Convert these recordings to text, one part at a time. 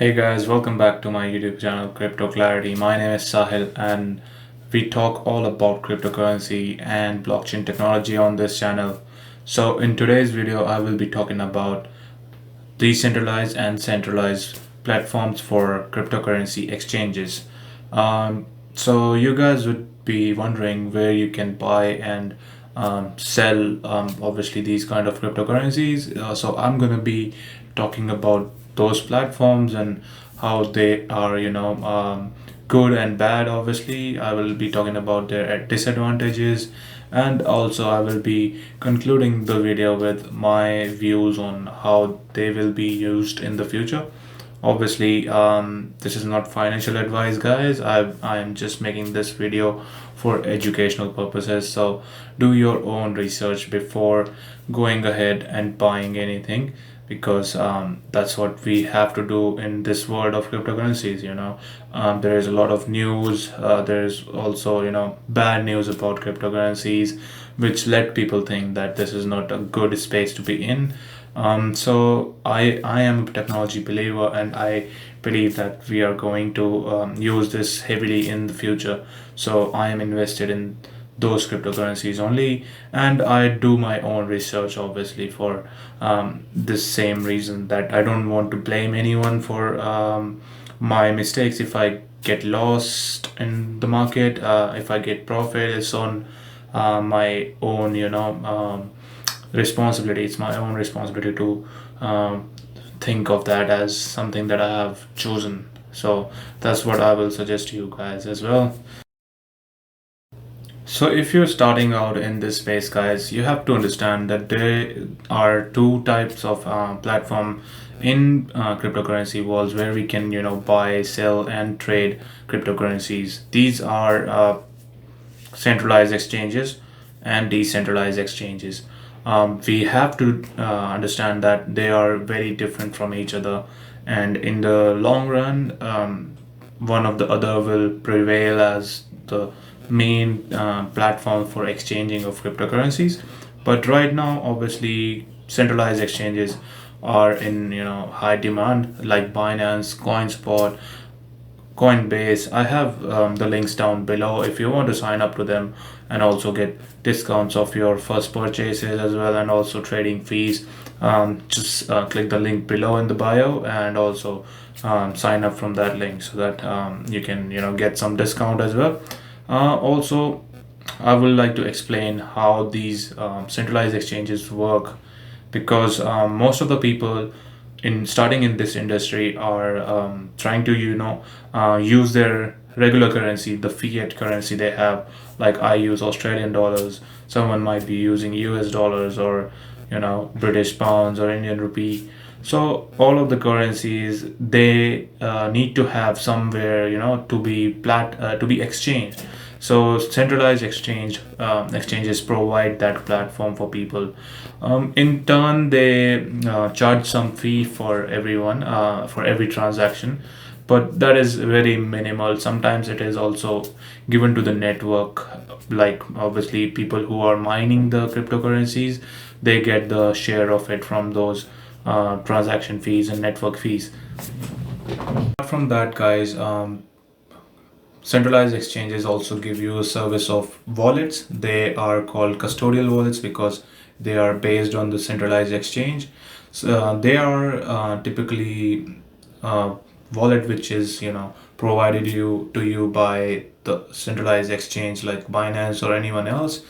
Hey guys, welcome back to my YouTube channel Crypto Clarity. My name is Sahil and we talk all about cryptocurrency and blockchain technology on this channel. So in today's video, I will be talking about decentralized and centralized platforms for cryptocurrency exchanges. So you guys would be wondering where you can buy and sell obviously these kind of cryptocurrencies. So I'm gonna be talking about those platforms and how they are, good and bad. Obviously, I will be talking about their disadvantages, and also I will be concluding the video with my views on how they will be used in the future. Obviously, this is not financial advice, guys. I am just making this video for educational purposes. So do your own research before going ahead and buying anything, because that's what we have to do in this world of cryptocurrencies. There is a lot of news. There's also bad news about cryptocurrencies, which let people think that this is not a good space to be in. So I am a technology believer, and I believe that we are going to use this heavily in the future. So I am invested in those cryptocurrencies only, and I do my own research obviously for this same reason, that I don't want to blame anyone for my mistakes. If I get lost in the market, if I get profit, it's on my own responsibility. It's my own responsibility to think of that as something that I have chosen. So that's what I will suggest to you guys as well. So if you're starting out in this space, guys, you have to understand that there are two types of platform in cryptocurrency worlds where we can, buy, sell, and trade cryptocurrencies. These are centralized exchanges and decentralized exchanges. We have to understand that they are very different from each other, and in the long run, one of the other will prevail as the main platform for exchanging of cryptocurrencies. But right now, obviously, centralized exchanges are in high demand, like Binance, CoinSpot, Coinbase. I have the links down below if you want to sign up to them and also get discounts of your first purchases as well, and also trading fees. Just click the link below in the bio, and also sign up from that link so that you can get some discount as well. Also, I would like to explain how these centralized exchanges work, because most of the people in starting in this industry are trying to use their regular currency, the fiat currency they have. Like I use Australian dollars, someone might be using US dollars, or British pounds or Indian rupee. So all of the currencies, they need to have somewhere to be exchanged. So centralized exchanges provide that platform for people. In turn, they charge some fee for everyone, for every transaction, but that is very minimal. Sometimes it is also given to the network, like obviously people who are mining the cryptocurrencies, they get the share of it from those transaction fees and network fees. Apart from that, guys, centralized exchanges also give you a service of wallets. They are called custodial wallets because they are based on the centralized exchange. So they are typically wallet which is provided to you by the centralized exchange like Binance or anyone else.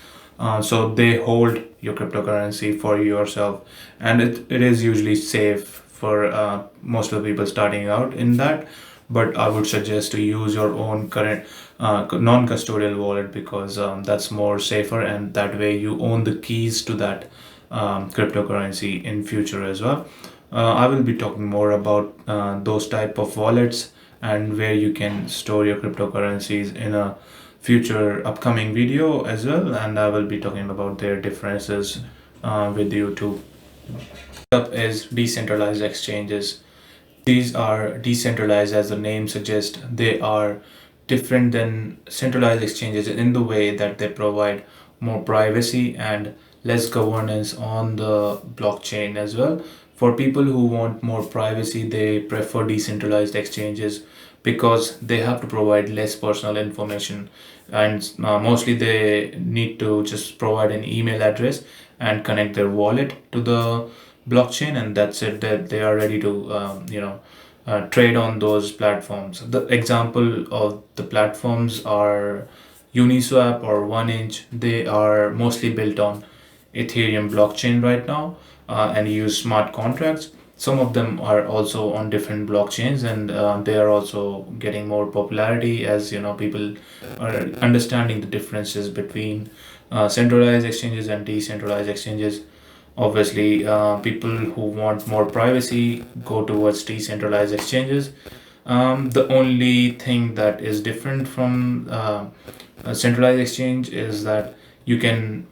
So they hold your cryptocurrency for yourself, and it is usually safe for most of the people starting out in that. But I would suggest to use your own current non-custodial wallet, because that's more safer, and that way you own the keys to that cryptocurrency in future as well. I will be talking more about those type of wallets and where you can store your cryptocurrencies in a future upcoming video as well, and I will be talking about their differences with you too. Up is decentralized exchanges. These are decentralized, as the name suggests. They are different than centralized exchanges in the way that they provide more privacy and less governance on the blockchain as well. For people who want more privacy, they prefer decentralized exchanges because they have to provide less personal information, and mostly they need to just provide an email address and connect their wallet to the blockchain, and that's it. That they are ready to trade on those platforms. The example of the platforms are Uniswap or 1inch. They are mostly built on Ethereum blockchain right now, and use smart contracts. Some of them are also on different blockchains, and they are also getting more popularity as people are understanding the differences between centralized exchanges and decentralized exchanges. Obviously, people who want more privacy go towards decentralized exchanges. The only thing that is different from a centralized exchange is that you can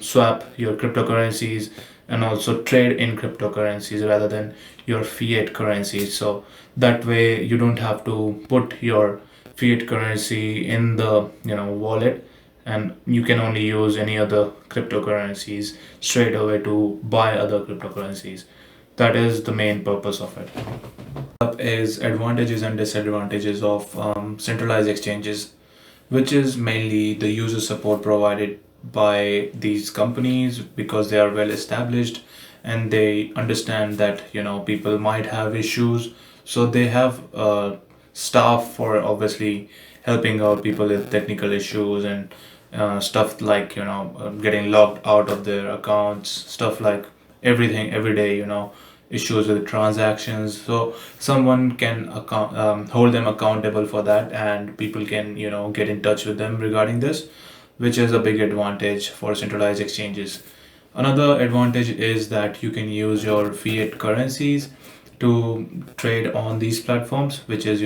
swap your cryptocurrencies and also trade in cryptocurrencies rather than your fiat currencies. So that way you don't have to put your fiat currency in the wallet, and you can only use any other cryptocurrencies straight away to buy other cryptocurrencies. That is the main purpose of it. Up is advantages and disadvantages of centralized exchanges, which is mainly the user support provided by these companies because they are well established and they understand that people might have issues, so they have staff for obviously helping out people with technical issues and stuff like getting logged out of their accounts, stuff like everything every day, issues with transactions. So someone can hold them accountable for that, and people can get in touch with them regarding this, which is a big advantage for centralized exchanges. Another advantage is that you can use your fiat currencies to trade on these platforms, which is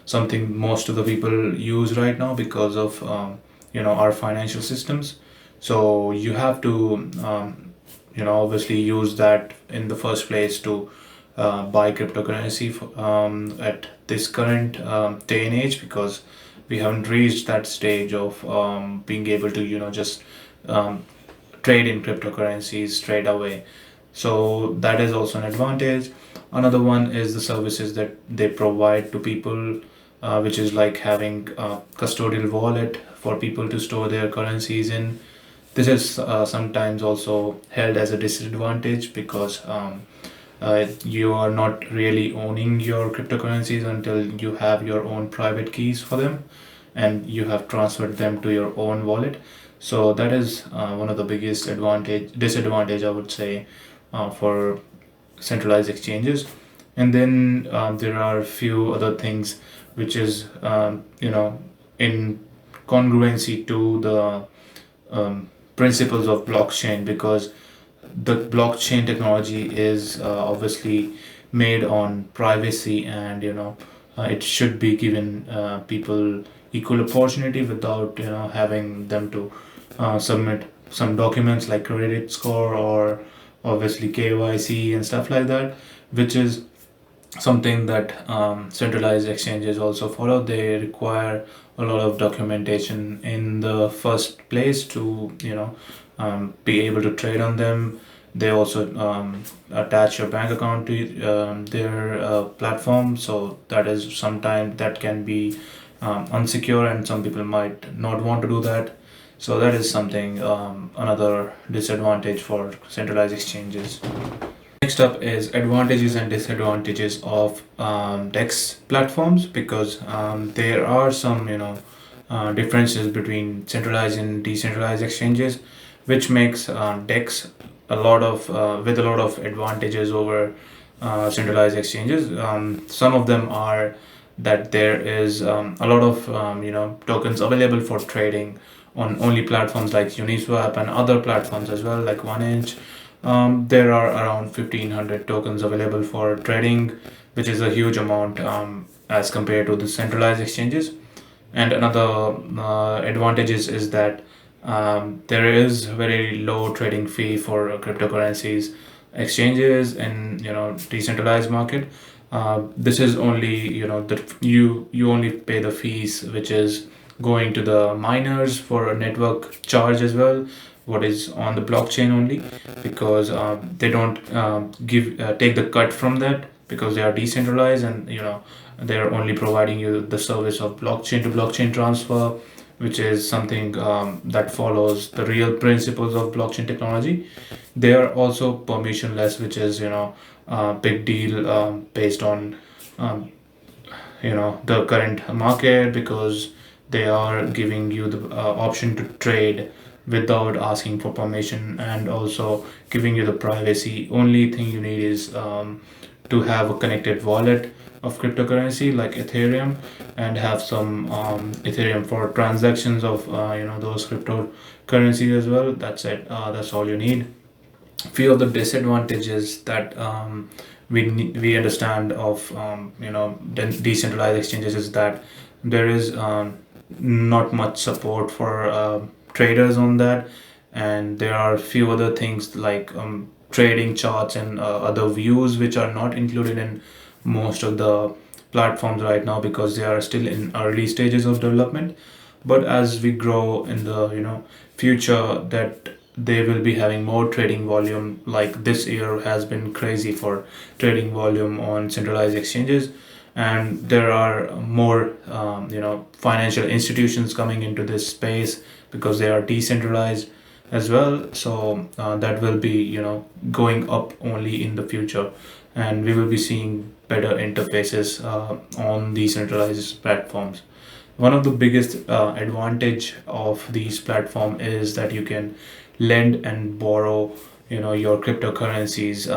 something most of the people use right now because of our financial systems. So you have to obviously use that in the first place to buy cryptocurrency at this current day and age, because we haven't reached that stage of being able to just trade in cryptocurrencies straight away. So that is also an advantage. Another one is the services that they provide to people, which is like having a custodial wallet for people to store their currencies in. This is sometimes also held as a disadvantage because you are not really owning your cryptocurrencies until you have your own private keys for them and you have transferred them to your own wallet. So that is one of the biggest disadvantage I would say for centralized exchanges. And then there are a few other things which is in congruency to the principles of blockchain, because the blockchain technology is obviously made on privacy, and it should be given people equal opportunity without having them to submit some documents like credit score or obviously KYC and stuff like that, which is something that centralized exchanges also follow. They require a lot of documentation in the first place to be able to trade on them. They also attach your bank account to their platform, so that is sometimes that can be unsecure, and some people might not want to do that. So that is something another disadvantage for centralized exchanges. Next up is advantages and disadvantages of DEX platforms, because there are some differences between centralized and decentralized exchanges, which makes DEX a lot of with a lot of advantages over centralized exchanges. Some of them are that there is a lot of tokens available for trading on only platforms like Uniswap and other platforms as well, like 1inch. There are around 1500 tokens available for trading, which is a huge amount as compared to the centralized exchanges. And another advantage is that there is very low trading fee for cryptocurrencies exchanges in decentralized market. This is only that you only pay the fees which is going to the miners for a network charge as well, what is on the blockchain only, because they don't give take the cut from that, because they are decentralized, and they're only providing you the service of blockchain to blockchain transfer, which is something that follows the real principles of blockchain technology. They are also permissionless, which is big deal based on um, the current market, because they are giving you the option to trade without asking for permission, and also giving you the privacy. Only thing you need is to have a connected wallet of cryptocurrency like Ethereum, and have some Ethereum for transactions of those cryptocurrencies as well. That's it. That's all you need. Few of the disadvantages that we understand of decentralized exchanges is that there is not much support for traders on that, and there are few other things like trading charts and other views which are not included in most of the platforms right now, because they are still in early stages of development. But as we grow in the future, that they will be having more trading volume. Like this year has been crazy for trading volume on centralized exchanges, and there are more financial institutions coming into this space because they are decentralized as well. So that will be going up only in the future, and we will be seeing better interfaces on decentralized platforms. One of the biggest advantage of these platform is that you can lend and borrow your cryptocurrencies,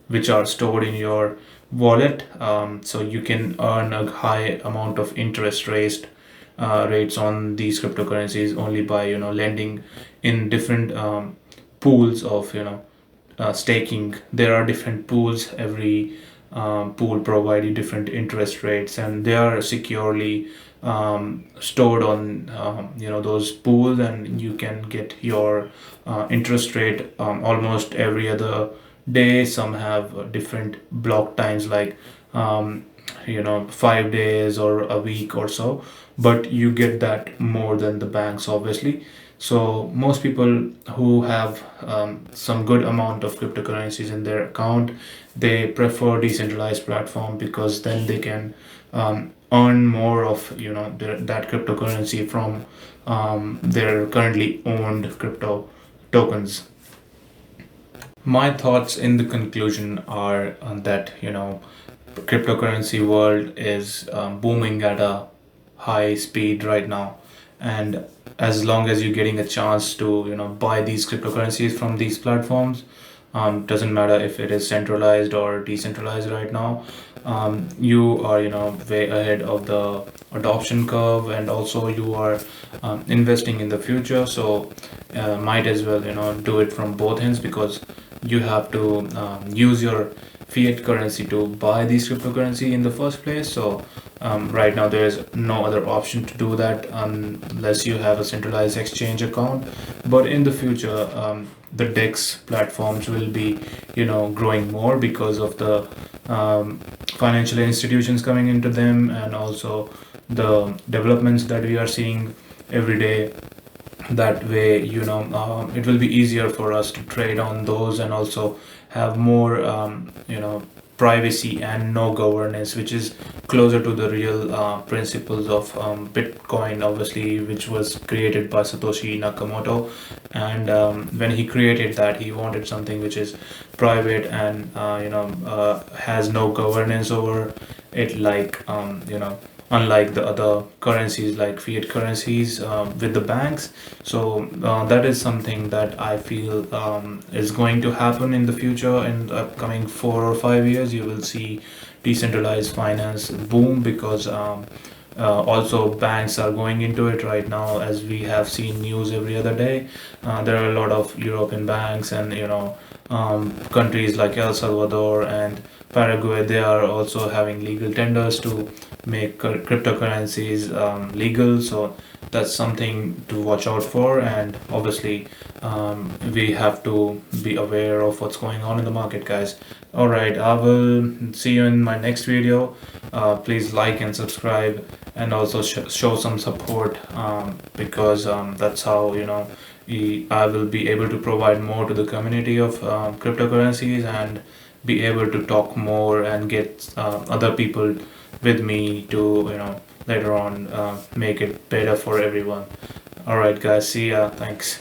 which are stored in your wallet. So you can earn a high amount of interest rates on these cryptocurrencies only by lending in different pools of staking. There are different pools. Every pool providing different interest rates, and they are securely stored on those pools, and you can get your interest rate almost every other day. Some have different block times, like 5 days or a week or so, but you get that more than the banks, obviously. So most people who have some good amount of cryptocurrencies in their account, they prefer decentralized platform, because then they can earn more of that cryptocurrency from their currently owned crypto tokens. My thoughts in the conclusion are that cryptocurrency world is booming at a high speed right now, and as long as you're getting a chance to buy these cryptocurrencies from these platforms, doesn't matter if it is centralized or decentralized right now, you are way ahead of the adoption curve, and also you are investing in the future. So might as well do it from both ends, because you have to use your fiat currency to buy these cryptocurrency in the first place. So right now there is no other option to do that unless you have a centralized exchange account. But in the future, the DEX platforms will be growing more because of the financial institutions coming into them, and also the developments that we are seeing every day. That way it will be easier for us to trade on those, and also have more privacy and no governance, which is closer to the real principles of Bitcoin, obviously, which was created by Satoshi Nakamoto. And when he created that, he wanted something which is private and has no governance over it, like unlike the other currencies like fiat currencies with the banks. So that is something that I feel is going to happen in the future. In the upcoming 4 or 5 years, you will see decentralized finance boom, because also banks are going into it right now, as we have seen news every other day. There are a lot of European banks, and countries like El Salvador and Paraguay, they are also having legal tenders to make cryptocurrencies legal. So that's something to watch out for, and obviously we have to be aware of what's going on in the market, guys. All right, I will see you in my next video. Please like and subscribe, and also show some support, because that's how I will be able to provide more to the community of cryptocurrencies, and be able to talk more and get other people with me to later on make it better for everyone. All right, guys. See ya. Thanks.